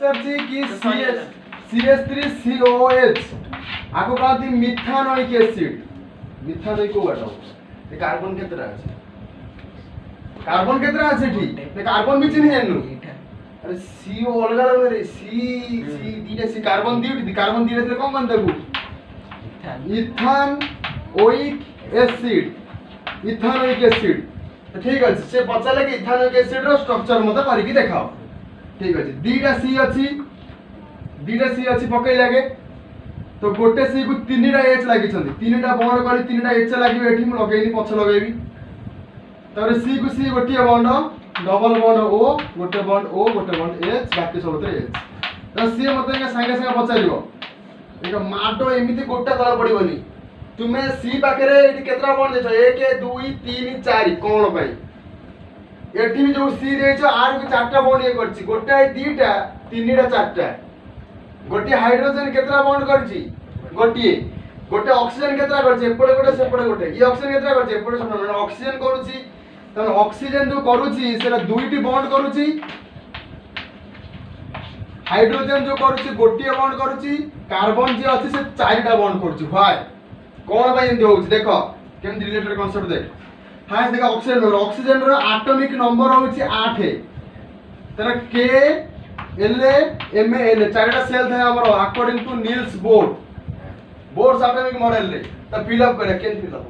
पचारछि कि CH3COH आको कहती मिथानोइक एसिड मिथानोइक को बाटो ए कार्बन केतरा अछि कार्बन केतरा अछि ठीक ते कार्बन भी चिन्ह जाननु अरे CO अलग अलग रे C दीटा C कार्बन दी कोन कोन देबू इथानोइक एसिड ठीक अछि से पचाले कि इथानोइक एसिड रो स्ट्रक्चर मते करिकि देखाओ ठीक अछि दीटा C अछि पकई लागे तो गोटे सी को तीनटा एच लागि छथि तीनटा बॉन्ड करी तीनटा एच लागि एठी म लगेनी पछ लगेबी तरे सी को सी गोटे बॉन्ड डबल बॉन्ड ओ गोटे बॉन्ड एच बाकी सब एच तो सी मते संगे संगे पचारिबो एक माडो एमिति गोटा तला पड़िबोनी तुमे सी पाखरे एठी केतरा बॉन्ड देछो 1 2 3 4 कोन पई एठी भी जो सी देछो आर के चारटा बॉन्ड ये करछि गोटा दीटा तीनटा चारटा गोटे हाइड्रोजन केतरा बॉन्ड करछि गोटे ऑक्सीजन केतरा करछि एपडे गोटे सेपडे गोटे ये ऑक्सीजन केतरा करछि एपडे सब ऑक्सीजन करूछि तन ऑक्सीजन जो करूछि सेला दुईटी बॉन्ड करूछि हाइड्रोजन जो करूछि गोटे बॉन्ड करूछि कार्बन जे अछि से चारटा बॉन्ड करूछि व्हाई कोन भाई एंदी होछि देखो केम रिलेटेड कांसेप्ट देख हां देखो ऑक्सीजन रो एटॉमिक नंबर होछि 8 तर K L M N चारटा सेल थाय हमरो according to Niels Bohr atomic model रे त फिल अप करे केन फिल अप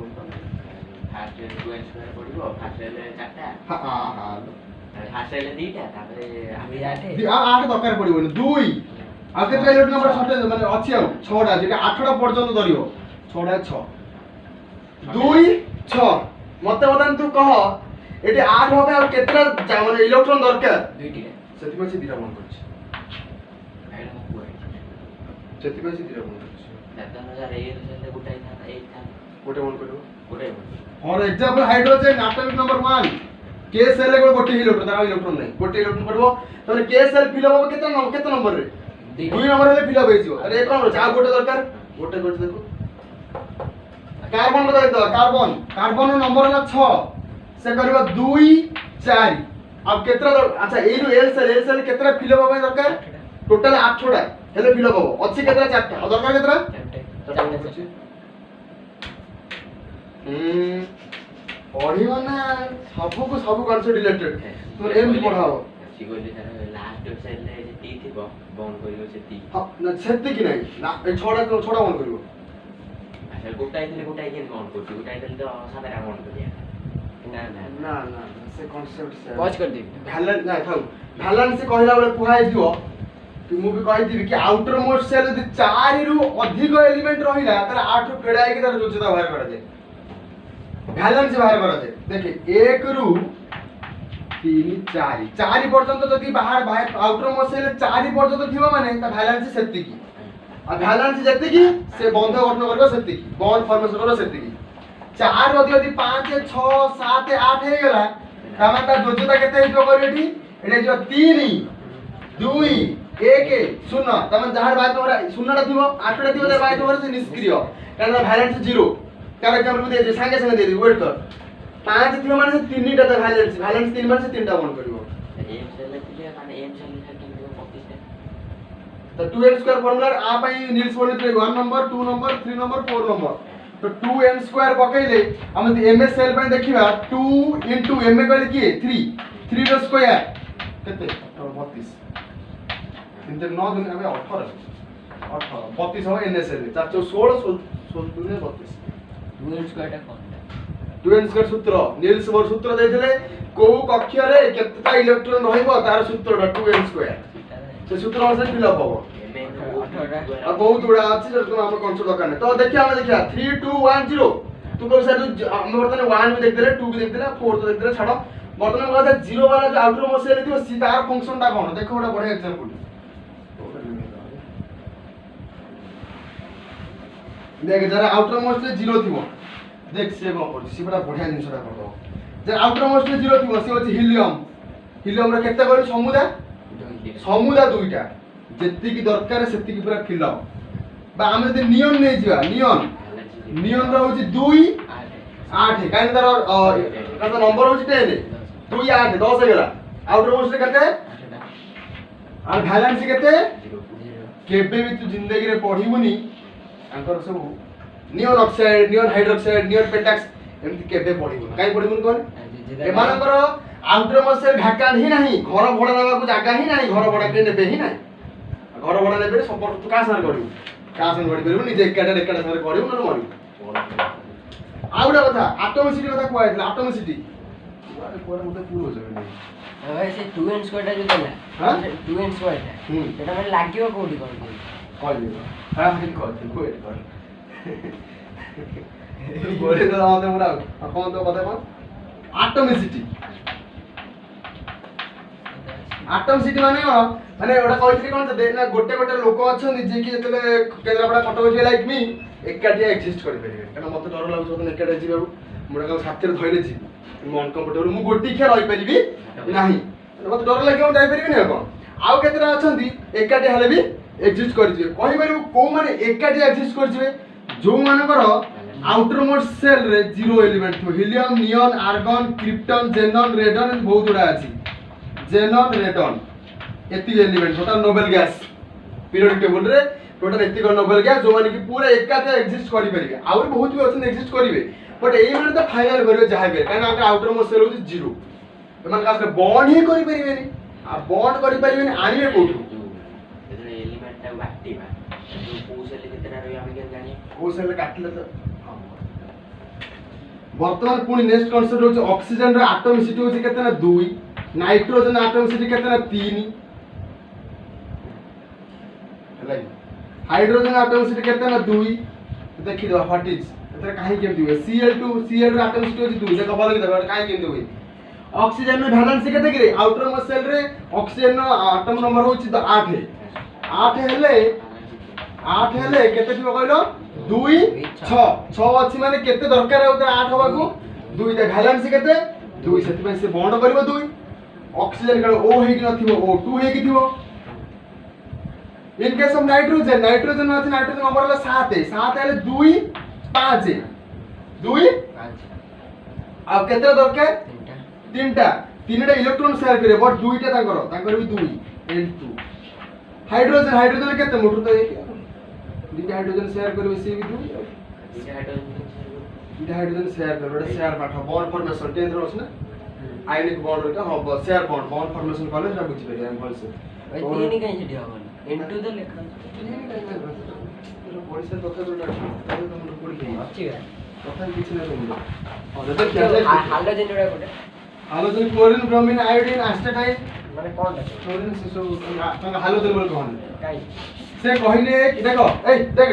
फास्ट 2 स्क्वायर पडिबो फास्ट ले चारटा हां फास्ट ले दीटा तापरे आमी 8 दरकार पडिबो 2 आ केते इलेक्ट्रॉन नंबर छोटे माने अछि आ 6टा जेटा 8टा पर्यंत धरियो 6टा 6 2 6 मते बदन तू कह एटी 8 होबे और केतरा माने इलेक्ट्रॉन दरकार दुईटी सेति पछी दिरा बन करछि आइडा मो सेति पछी दिरा बन करछि 7000 ए से गुटाई था एक था गोटे बन करबो गोटे for example hydrogen atomic number 1 K shell ले गोटे इलेक्ट्रॉन तारा इलेक्ट्रॉन नै गोटे इलेक्ट्रॉन पड़बो तने K सेल फिल होबो केते नंबर रे 2 नंबर रे फिल होबे जिवो अरे कोन रो आ गोटे दरकार गोटे देखो कार्बन बता दो कार्बन रो नंबर होला 6 से करबो 2 4 अब केतरा अच्छा ए रो एल सेल केतरा फिल होबो दरकार टोटल 8टा हेले फिल होबो अछि केतरा 4टा और दरकार केतरा 4टा पढ़िबो ना सबको सब कॉन्सेप्ट रिलेटेड तो एम पढ़ाओ सिगोली सर लास्ट सेल ले जे टी थिबो बॉन्ड करियो से टी हां ना सेति कि नै ना ए छोड़ा बॉन्ड करियो अच्छा गोटाई के बॉन्ड करछि गोटाई देले तो सातटा बॉन्ड करिया ना से कॉन्सेप्ट से पॉज कर दे वैलेंस ना थाउ वैलेंस से कहला बेले पुहाय दियो कि मु भी कहि दिबी कि आउटर मोस्ट सेल यदि 4 रु अधिक एलिमेंट रहिला तर 8 रु फेडाय के तर जोजता बाहर करा जाय वैलेंस बाहर करा जाय देखि 1 रु 3 4 पर्यंत जदि बाहर आउटर मोस्ट सेल 4 पर्यंत थिबो माने त वैलेंस सेति की आ वैलेंस जति की से बंध गठन करबो सेति की बॉन्ड फॉर्मेशन करबो सेति की 4 यदि 5 6 7 8 हे गेला तामा ता जोजता केते हितो करियठी एटे जो 3 2 1 0 तमन जहार बाय तोरा 0 थिबो 8 टा थिबो बाय तोरा से निष्क्रिय कारण वैलेंस 0 कारण एग्जांपल दे संगे संगे दे वेट कर 5 थिबो माने से 3 टा वैलेंस 3 माने से 3 टा बॉन्ड करबो एम सेल ले माने एम सेल ले 25 तो 2n² फार्मूला आ पई नील्स बोले 1 नंबर 2 नंबर 3 नंबर 4 नंबर तो 2n² पकैले हम ms सेल पे देखिबा 2 * m कहले की 3 रो स्क्वायर केते 32 3 9 दिन हमें 18 32 हो ns सेल 4 16 16 दुने 32 2n² टा कोन 2n² सूत्र नील्स बोर सूत्र देथिले को कक्ष रे केतेटा इलेक्ट्रॉन रहइबो तार सूत्रटा 2n² से सूत्र अनुसार फिल अप हो अब बहुत बड़ा अछि जो तुम हम कॉन्सेप्ट दरकार नहीं तो देखिए हम देखिया 3 2 1 0 तू को सर हम बर्तन 1 भी देख देले 2 भी देख देले 4 तो देख देले छाड़ो बर्तन कहता 0 वाला जो आउटर मोस्ट सेल थियो सी तार फंक्शन टा कोन देखो बड़ा बढ़िया एग्जांपल देख जरा आउटर मोस्ट से 0 थियो देख से को पड़ सी बड़ा बढ़िया जिंसटा कर दो जे आउटर मोस्ट से 0 थियो सी होची हीलियम रे केते कहली समुदा दुईटा जेति की दरकार सेति की पूरा फिल अप बा हम जदि नियन नै जिवा नियन रो होची 2 8 काइन तार नंबर होची 10 2 8 10 गेला आउटर मोस्ट रे केते और वैलेंसी केते 0 केबे भी तू जिंदगी रे पढिबुनी आंकर सब नियन ऑक्साइड नियन हाइड्रोक्साइड नियन पेंटाक्स एमति केबे पढिबुनी काई पढिबुनी कोन एमानकर आउटर मसल ढाका ही नहीं घर भड़ा नेबा को जागा ही नहीं घर भड़ा के नेबे ही नहीं घर भड़ा नेबे संपर्क तू का सार करियो का सार करि परबु निजे एकाडा सार करियो न मरि आउडा कथा एटॉमिसिटी कथा कोइ आइतला एटॉमिसिटी अरे कोन मते पूल हो जाबे भाई से 2 एंड स्क्वायर जो देला हां 2 एंड स्क्वायर एटा माने लागियो कोडी कोन कहि हां हम कहि कोइ बोले तो आते मोरा अपन तो कथा कोन एटॉमिसिटी एटॉमिसिटी माने माने ओडा कहितली कोन त ना गोटे गोटे लोक अछन जे कि जतले केन्द्रापड़ा कटक जे लाइक मी एकाटिया एक्जिस्ट करि परिबे कारण मते डर लागु जतने एकाटिया जीबा मोरा का साथीर धइले छी मु अनकम्फर्टेबल मु गोटी खे रहि परिबी नाही मते डर लागि हम जाई परिबी नै कोन आउ केतरा अछंती एकाटिया हले भी एक्जिस्ट करि जिवे कहि परिबो को माने एकाटिया एक्जिस्ट करि जिवे जो मानकर आउटर मोस्ट सेल रे जीरो एलिमेंट थो हीलियम नियन आर्गन क्रिप्टन जेनन रेडन बहुत उडा अछि जेनन रेडन एति element total noble gas periodic table रे टोटल एति नोबेल गैस जो माने कि पूरा एकाते एक्जिस्ट करि परिबे और बहुत भी अछन एक्जिस्ट करिवे बट एई माने तो फाइनल करिवे जहा बे काना आउटर मोस्ट सेल होछि जीरो एमान कास बॉन्ड ही करि परिबेनी आ बॉन्ड करि परिबेनी आनिबे कोठु एतने एलिमेंट ता एक्टिव है जो कोसेल केतना रही हम के जानि कोसेल काटले तो वर्तमान पुनी नेक्स्ट कांसेप्ट होछि ऑक्सीजन रे एटॉमिसिटी होछि केतना 2 नाइट्रोजन एटॉमिसिटी केतना 3 हलै हाइड्रोजन एटॉमिसिटी केतना 2 देखि दो व्हाट इज एतरे काहे केमति होय Cl2 Cl रे एटॉमिसिटी होछि 2 देखो बोल कि देखो काहे केमति होय ऑक्सीजन रे वैलेंसी केते कि रे आउटर मोस्ट सेल रे ऑक्सीजन रो एटॉम नंबर होछि 8 8 हेले केते थिबो कहलो 2 6 6 अछि माने केते दरकार होते 8 होबा को 2 ता वैलेंसी केते 2 सेति पे से बॉन्ड करबो 2 ऑक्सीजन का O हे कि नथिबो O2 हे कि थिबो in case of nitrogen nitrogen अछि नाइट्रोजन नंबर हला 7 है 7 हेले 2 5 2 5 अब केते दरकार तीनटा इलेक्ट्रॉन शेयर करे बट 2 टा तांकर भी 2 N2 हाइड्रोजन केते मोटर तो एक दुटा हाइड्रोजन शेयर करबे से भी 2 दुटा हाइड्रोजन शेयर करबे शेयर पाठ बॉन्ड फॉर्मेशन 10 रोस ना आयनिक बॉन्ड का हो शेयर बॉन्ड फॉर्मेशन कॉलेज रा बुझि परिया हम भल से भाई तीन कहीं से हवन N2 तो लेखा तेरे परिसर कथा तो डाटा तो हम पढ़ी गई अच्छी है कथा किछ नै रहलो और जब क्या हालोजन जोड़ा कोटे halogen chlorine bromine iodine astatine माने कोन टा क्लोरीन से सब हालोजन बोल कहन काई से कहिले कि देखो ए देख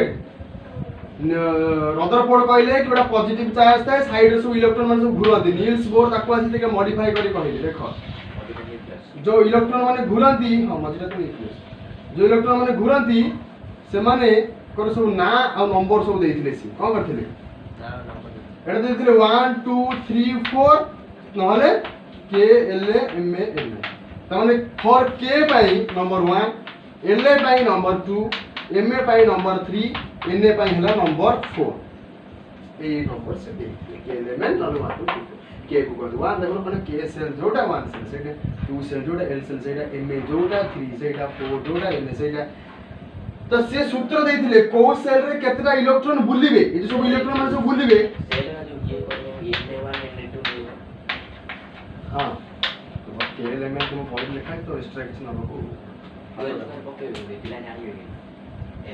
रदरफोर्ड कहिले कि बडा पॉजिटिव चार्ज थाए साइड रे सब इलेक्ट्रॉन माने सब घुरंती नील्स बोर ताको आसी के मॉडिफाई करी कहिले देखो जो इलेक्ट्रॉन माने घुरंती हां मजिटा तो न्यूक्लियस जो इलेक्ट्रॉन माने घुरंती से माने कर सब ना आ नंबर सब देथिले सी कोन करथिले ना नंबर एटा देथिले 1 2 3 4 नहले के एल एम एन तमाने for K pi number 1 L ए पाई नंबर 2 एम ए पाई नंबर 3 एन ए पाई हला नंबर 4 ए नंबर से दे के एल एम एन नंबर 1 2 के को कर 1 देखो माने के सेल जोटा 1 सेल सेटा 2 सेल जोटा एल सेल सेटा एम ए जोटा 3 सेटा 4 जोटा एन ए सेटा तो से सूत्र देथिले को सेल रे केतना इलेक्ट्रॉन बुलिबे ए जो सब इलेक्ट्रॉन माने सब बुलिबे सेल का जो ये कर N1 N2 हां तो के एल एम एन तुम पॉइंट लिखा है तो एक्सट्रैक्शन अब को तो पके दिला जानी होगी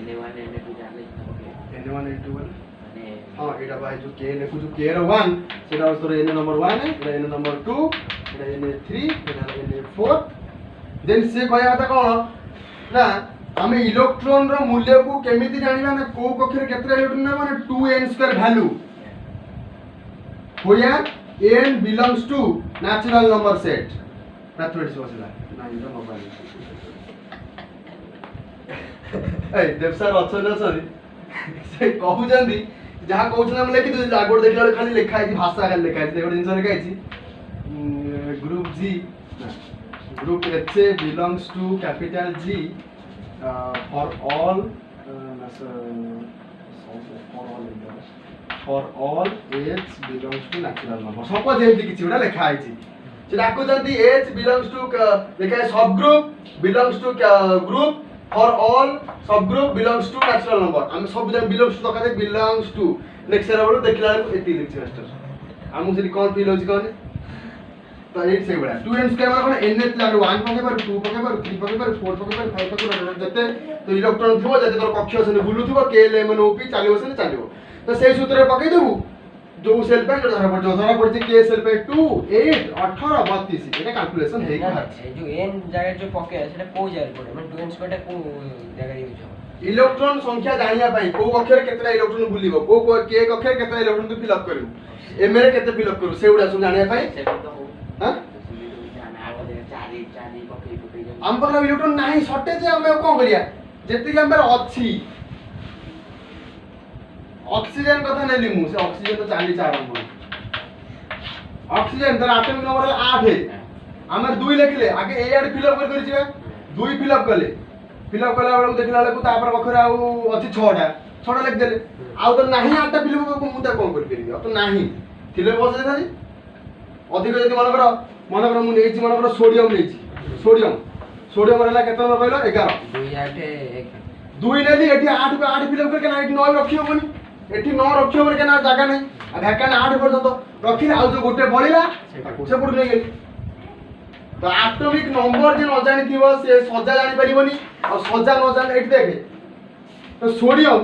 N1 N2 जाने पके N1 N2 माने हां एटा भाई जो के लिखु जो के रे 1 सेटा तोर N नंबर 1 है एटा N नंबर 2 एटा N3 एटा N4 देन से कहया था कोन ना हमें इलेक्ट्रॉन रो मूल्य को केमिति जानिबा ना को कक्षर केतरा इलेक्ट्रॉन ना माने 2n2 वैल्यू होया n belongs to natural number set mathematics बसला ना इनका मोबाइल ए देव सर अछन सरी से कहू जंदी जहा कहू छन हम लिखि दे आगोड देखला खाली लिखा है भाषा खाली लिखा है देखो जिंस लिखा है group G group H belongs to capital G for all for all H belongs to natural number suppose एमती किछि उडा लिखा है छी से डाकुचंती H belongs to देखा सब group belongs to group for all सब group belongs to natural number हम सब जन belongs to कहते belongs to नेक्स्ट रा बडू देखला एती लिखछ मास्टर हमु से कोन फील होछि कोन तो एट से बडा 2 एंड स्क्वायर कोन n ने लागो 1 पके पर 2 पके पर 3 पके पर 4 पके पर 5 पके पर जते तो इलेक्ट्रॉन थिबो जते तोर कक्ष से बुलु थिबो k l m n o p चालिबो से चालिबो तो सेही सूत्र रे पके देबू जो सेल पे धरा पड़ছে k सेल पे 2 8 18 32 এটা ক্যালকুলেশন হেই গলা এই যে n জায়গা যে পকে আছে সেটা কোন জায়গায় পড়ে মানে 2n স্কয়ারটা কোন জায়গায় ইউজ হবে ইলেকট্রন সংখ্যা জানিয়া পাই কো কক্ষরে কেতটা ইলেকট্রন বুলিবো কো কে কক্ষরে কেতটা ইলেকট্রন তু ফিল আপ করিবু এম রে কেতে ফিল আপ করিবু সেউডা সব জানিয়া পাই हां हम पर इलेक्ट्रॉन नाही शॉर्टेज हम कोन करिया जेति हम पर अछि ऑक्सीजन कथा नेली मु से ऑक्सीजन तो 44 नंबर ऑक्सीजन तर एटॉमिक नंबर 8 है हमर 2 लिखले आगे ए आड फिल अप कर छिबा 2 फिल अप कले बेलू देखला बेलू तापर बखरे आउ अछि 6टा लिख देले आउ तो नाही 8टा फिल अप मु ता कोन कर परिबी अब तो नाही थिले बस देखा जी अधिक जदि मन कर मु नेछि मन कर सोडियम नेछि सोडियम रहला केते नंबर कहलो 11 2 8 1 2 नेली एठी 8 पे 8 फिल अप करके ना एठी 9 रखियो बनी एठी 9 रखियो बनी के ना जागा नै आ भैकान 8 पर्यंत रखि आउ जो गोटे बळिला से पुड नै गेली तो एटॉमिक नंबर जे न जानि थिबो से सजा जानि परिबोनी आ सजा न जानि एठी देखे तो सोडियम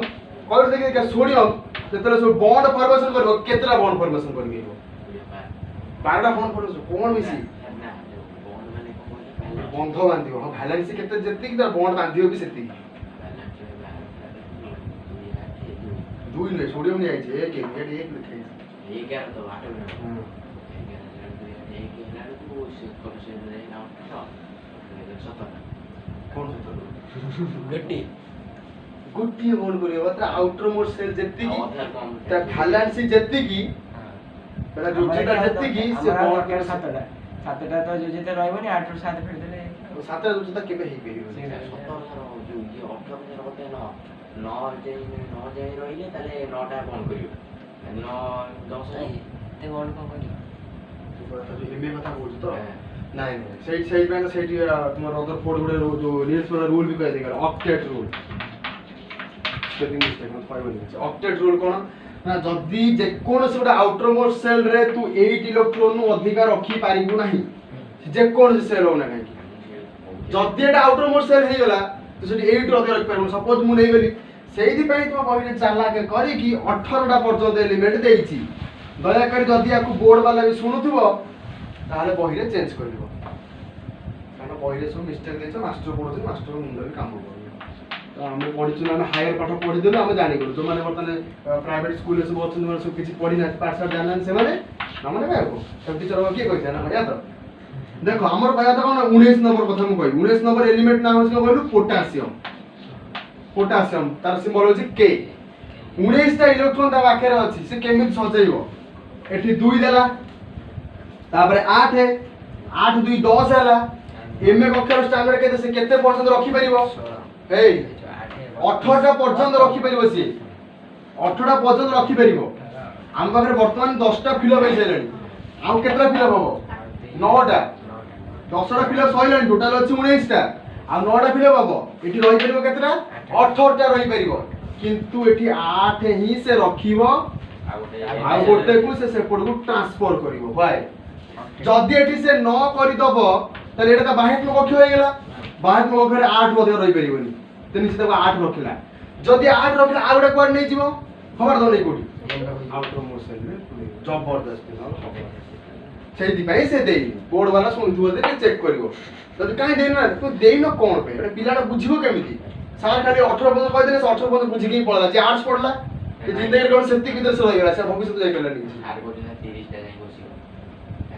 कहर देखे के सोडियम जेतले सो बॉन्ड फॉर्मेशन करबो केतरा बॉन्ड फॉर्मेशन करबो 12टा बॉन्ड फॉर्मेशन कोन मिसी बंध बांधियो हां बैलेंस केते जति कि बॉन्ड बांधियो भी सेति 2 नै सोडियम नै आइछे 1 लिखे 11 तो 8 में 11 तो से रे ना कोन गट्टी गुट्टी बॉन्ड करियो मात्र आउटर मोस्ट सेल जति कि त बैलेंस जति कि पहला जोचिटा जति कि से बॉन्ड के 7टा तो जो जेते रहबनी 8 और 7 फेर देले 7टा जोचिटा केबे हे करियो 17 जो ये 18 होते ना 9 जाय रहिले ताले 9टा बंद करियो 9 10 ते बॉन्ड कोन करियो तो एमए कथा बोल तो नहीं सही पे सही तुम रदरफोर्ड गुडे जो नील्स वाला रूल भी कह देगा ऑक्टेट रूल स्पेलिंग मिस्टेक मत पाइबनी ऑक्टेट रूल कोन ना जदी जे कोन से गोटे आउटर मोस्ट सेल रे तू 8 इलेक्ट्रॉन नु अधिक रखी पारिबु नाही जे कोन से सेल होना काई जदी एटा आउटर मोस्ट सेल हे गला तो सेठी 8 अधिक रखि पारिबु सपोज मु नै गली सेही पई तुम बहिने चाला के करी कि 18टा पर्यंत लिमिट देइछि दया करी जदी आकु बोर्ड वाला भी सुनुथुबो ताले बहिरे चेंज करिवो कारण बहिरे सब मिस्टेक देछ मास्टर पढो मास्टर मुंड भी काम करियो तो हम पढिछु ना हायर पाठ पढि देलो हम जानि गलो जो माने वर्तमान प्राइवेट स्कूल से बहुत सुंदर सब किछि पढि ना पास जानन से माने ना माने बाबू सब टीचर के कहै ना या तो देखो हमर भया तो कोन 19 नंबर कथा हम कहि 19 नंबर एलिमेंट नाम होछ कहलु पोटासियम तार सिंबल होछ के 19 टा इलेक्ट्रॉन ता बाके रे अछि से केमित सजैबो एठी 2 देला तापर 8 है 8 2 10 हैला एमए कक्षर स्टैंडर्ड केते से केते परसेंट रखि परिबो ए 18टा पर्यंत रखि परिबो सी 18टा पर्यंत रखि परिबो हम पाखरे वर्तमान 10टा फिल अप हेलेनी आउ केतरा फिल अप हो 9टा 10टा फिल अप सइलानी टोटल अछि 19टा आ 9टा फिल अप हो एठी रहि परिबो केतरा 18टा रहि परिबो किंतु एठी 8 ही से रखिबो आ गोटे को से सेपट को ट्रांसफर करिवो व्हाई जदी एठी से न करि दबो तले एटा बाहेक में कक्ष होय गेला बाहेक में कक्षरे 8 अधिक रहि परिबोनी ते निश्चित 8 रखिला जदी 8 रखिला आ गोटे क्वाड नै जिवो खबर दो नै कोठी आउटर मोशन रे जबरदस्त खबर सेहि पई से देई बोर्ड वाला सुनथुबो दे चेक करिवो जदी काई देना तो देइनो कोन पे एटा पिलाडा बुझिबो केमिति सार खाली 18 बजे कहि देले 18 बजे बुझि के पळला जे आर्ट्स पढला ते जिंदगी कोन सेति भीतर से रहि गेला से भविष्य जाय केला नि आर गोटे 30 टा जाय बसियो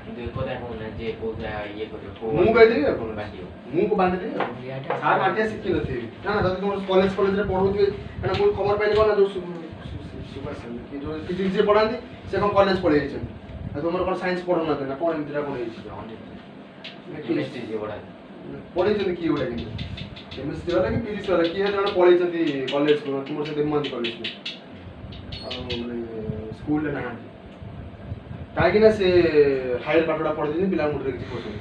কিন্তু কোদা কোন যে কোদা ইয়ে করে মু কই দেই কোন বাসিও मु को बांध दे सार माटिया सिखि नथि ना ना जदी तुम कॉलेज रे पढोथि एना मु खबर पाइले कोन जो सुपर कि जो फिजिक्स रे पढांती से कोन कॉलेज पढै छै आ तुमर कोन साइंस पढो ना ना कोन इंतरा कोन छै केमिस्ट्री जे बडा पढै छै कि ओडा कि केमिस्ट्री वाला कि फिजिक्स वाला कि है जण पढै छथि कॉलेज को तुमर से देमान कॉलेज में आ माने स्कूल ना କାହିଁକିନା ସେ ହାଇର ପାଠଟା ପଢ଼ିଛନ୍ତି ପିଲାଙ୍କ ମୁଣ୍ଡରେ କିଛି ପଶୁନି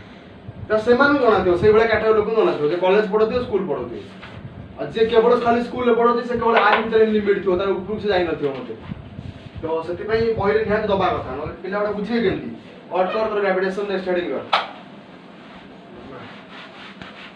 ତ ସେମାନଙ୍କୁ ଜଣାଥିବ ସେଇଭଳିଆ କାଟାଗୋରୀ ଲୋକଙ୍କୁ ଜଣାଥିବ ଯେ କଲେଜ ପଢ଼ୁଥିବ ସ୍କୁଲ ପଢ଼ୁଥିବ ଆଉ ଯିଏ କେବଳ ଖାଲି ସ୍କୁଲରେ ପଢ଼ୁଛି ସେ କେବଳ ଆରି ଭିତରେ ଲିମିଟ୍ ଥିବ ତାର ଉପରକୁ ସେ ଯାଇନଥିବ ମୋତେ ତ ସେଥିପାଇଁ ବହିରେ ନିହାତି ଦବା କଥା ନହେଲେ ପିଲା ଗୁଡ଼ା ବୁଝିବେ କେମିତି ଅଟ୍ କର ତୋର ଗ୍ରାଭିଟେସନ୍ ନେକ୍ସଟ ହେଡ଼ିଂ କର